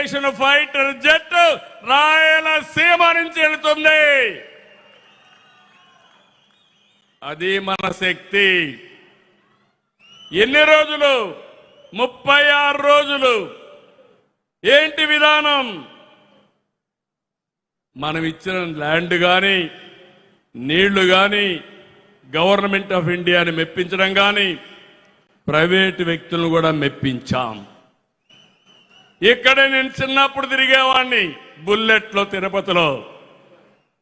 Operation fighter jet Rayalaseema నుంచి వెళుతుంది. అది మన శక్తి. ఎన్ని రోజులు? 36 రోజులు. ఏంటి విధానం? మనం ఇచ్చిన ల్యాండ్ కానీ, నీళ్లు కానీ, గవర్నమెంట్ ఆఫ్ ఇండియాని మెప్పించడం కానీ, ప్రైవేటు వ్యక్తులను కూడా మెప్పించాం. ఇక్కడ నేను చిన్నప్పుడు తిరిగేవాడిని బుల్లెట్లో, తిరుపతిలో.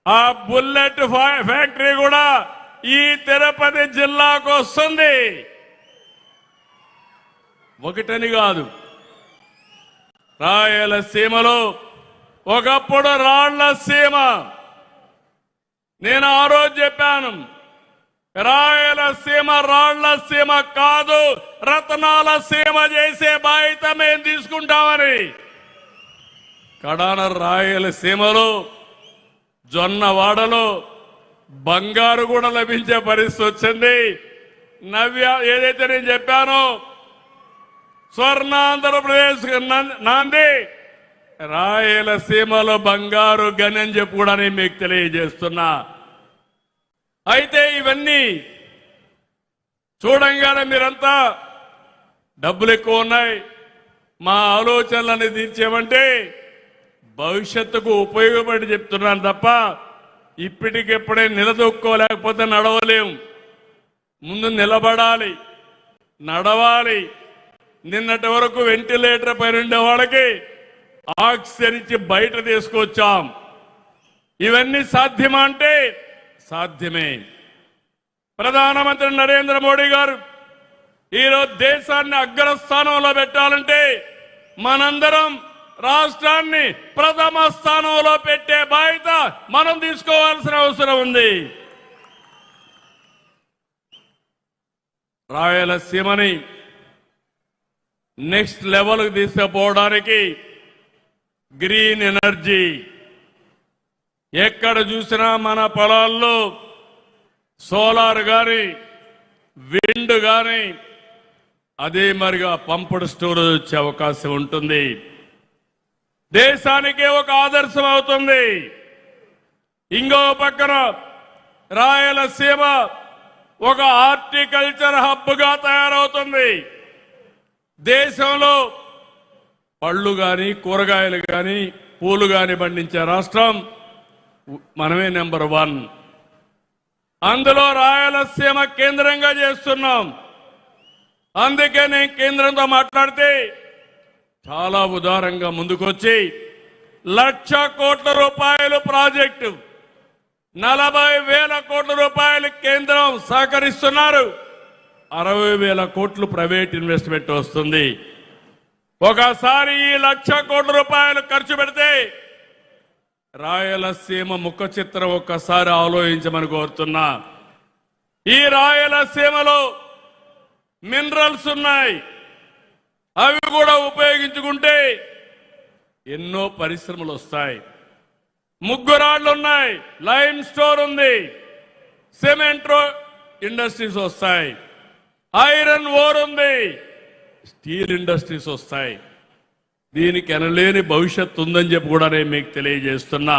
ఆ బుల్లెట్ ఫ్యాక్టరీ కూడా ఈ తిరుపతి జిల్లాకు వస్తుంది. ఒకటని కాదు, రాయలసీమలో ఒకప్పుడు రాళ్ల సీమ. నేను ఆ రోజు చెప్పాను, రాయలసీమ రాళ్ల సీమ కాదు, రత్నాల సీమ చేసే బాధ్యత మేము తీసుకుంటామని. కడాన రాయలసీమలో జొన్నవాడలో బంగారు కూడా లభించే పరిస్థితి వచ్చింది. నవ్య ఏదైతే నేను చెప్పానో స్వర్ణాంధ్రప్రదేశ్ నాంది రాయలసీమలో బంగారు గని అని చెప్పి కూడా నేను మీకు తెలియజేస్తున్నా. అయితే ఇవన్నీ చూడంగానే మీరంతా డబ్బులు ఎక్కువ ఉన్నాయి, మా ఆలోచనలని తీర్చేమంటే భవిష్యత్తుకు ఉపయోగపడి చెప్తున్నాను తప్ప ఇప్పటికెప్పుడే నిలదొక్కోలేకపోతే నడవలేం. ముందు నిలబడాలి, నడవాలి. నిన్నటి వరకు వెంటిలేటర్ పైన ఉండే వాళ్ళకి ఆక్సిజన్ ఇచ్చి బయట తీసుకొచ్చాం. ఇవన్నీ సాధ్యమా అంటే సాధ్యమే. ప్రధానమంత్రి నరేంద్ర మోడీ గారు ఈరోజు దేశాన్ని అగ్రస్థానంలో పెట్టాలంటే మనందరం రాష్ట్రాన్ని ప్రథమ స్థానంలో పెట్టే బాధ్యత మనం తీసుకోవాల్సిన అవసరం ఉంది. రాయలసీమని నెక్స్ట్ లెవెల్కి తీసుకుపోవడానికి గ్రీన్ ఎనర్జీ, ఎక్కడ చూసినా మన పొలాల్లో సోలార్ గాని, విండ్ గాని, అదే మరిగా పంపుడు స్టోరేజ్ వచ్చే అవకాశం ఉంటుంది. దేశానికే ఒక ఆదర్శం అవుతుంది. ఇంకో పక్కన రాయలసీమ ఒక హార్టికల్చర్ హబ్గా తయారవుతుంది. దేశంలో పళ్ళు గాని, కూరగాయలు గాని, పూలు గాని పండించే రాష్ట్రం మనమే నెంబర్ 1. అందులో రాయలసీమ కేంద్రంగా చేస్తున్నాం. అందుకే నేను కేంద్రంతో మాట్లాడితే చాలా ఉదారంగా ముందుకొచ్చి 1,00,000 కోట్ల రూపాయలు ప్రాజెక్టు, 40,000 కోట్ల రూపాయలు కేంద్రం సహకరిస్తున్నారు. 60,000 కోట్లు ప్రైవేట్ ఇన్వెస్ట్మెంట్ వస్తుంది. ఒకసారి ఈ 1,00,000 కోట్ల రూపాయలు ఖర్చు పెడితే రాయలసీమ ముఖ చిత్రం ఒక్కసారి ఆలోచించమని కోరుతున్నా. ఈ రాయలసీమలో మినరల్స్ ఉన్నాయి, అవి కూడా ఉపయోగించుకుంటే ఎన్నో పరిశ్రమలు వస్తాయి. ముగ్గురాళ్ళు ఉన్నాయి, లైమ్ స్టోర్ ఉంది, సిమెంట్ ఇండస్ట్రీస్ వస్తాయి, ఐరన్ ఓర్ ఉంది, స్టీల్ ఇండస్ట్రీస్ వస్తాయి. దీనికి ఎనలేని భవిష్యత్తు ఉందని చెప్పి కూడా నేను మీకు తెలియజేస్తున్నా.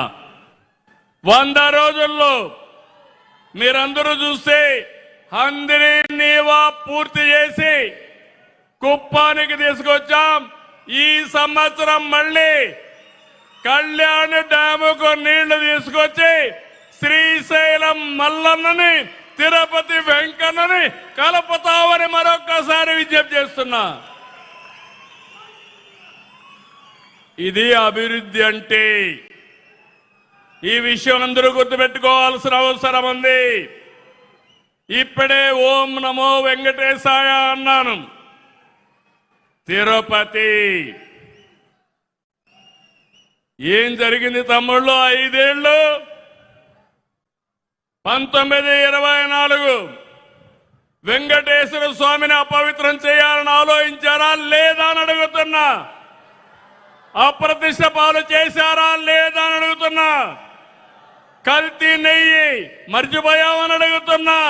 100 రోజుల్లో మీరందరూ చూస్తే హంద్రీ నీవా పూర్తి చేసి కుప్పానికి తీసుకొచ్చాం. ఈ సంవత్సరం మళ్ళీ కళ్యాణ డ్యాముకు నీళ్లు తీసుకొచ్చి శ్రీశైలం మల్లన్నని, తిరుపతి వెంకన్నని కలుపుతామని మరొక్కసారి విజ్ఞప్తి చేస్తున్నా. ఇది అభివృద్ధి అంటే. ఈ విషయం అందరూ గుర్తుపెట్టుకోవాల్సిన అవసరం ఉంది. ఇప్పుడే ఓం నమో వెంకటేశాయ అన్నాను. తిరుపతి ఏం జరిగింది తమ్ముళ్ళు? 5 ఏళ్ళు 1924 వెంకటేశ్వర స్వామిని అపవిత్రం చేయాలని ఆలోచించారా లేదా అని అడుగుతున్నా. అప్రతిష్ట పాలు చేశారా లేదా అని అడుగుతున్నా. కల్తీ నెయ్యి మర్చిపోయామని అడుగుతున్నా.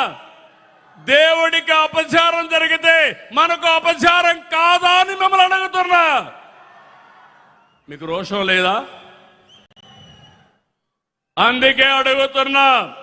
దేవుడికి అపచారం జరిగితే మనకు అపచారం కాదా అని మిమ్మల్ని అడుగుతున్నా. మీకు రోషం లేదా? అందుకే అడుగుతున్నా,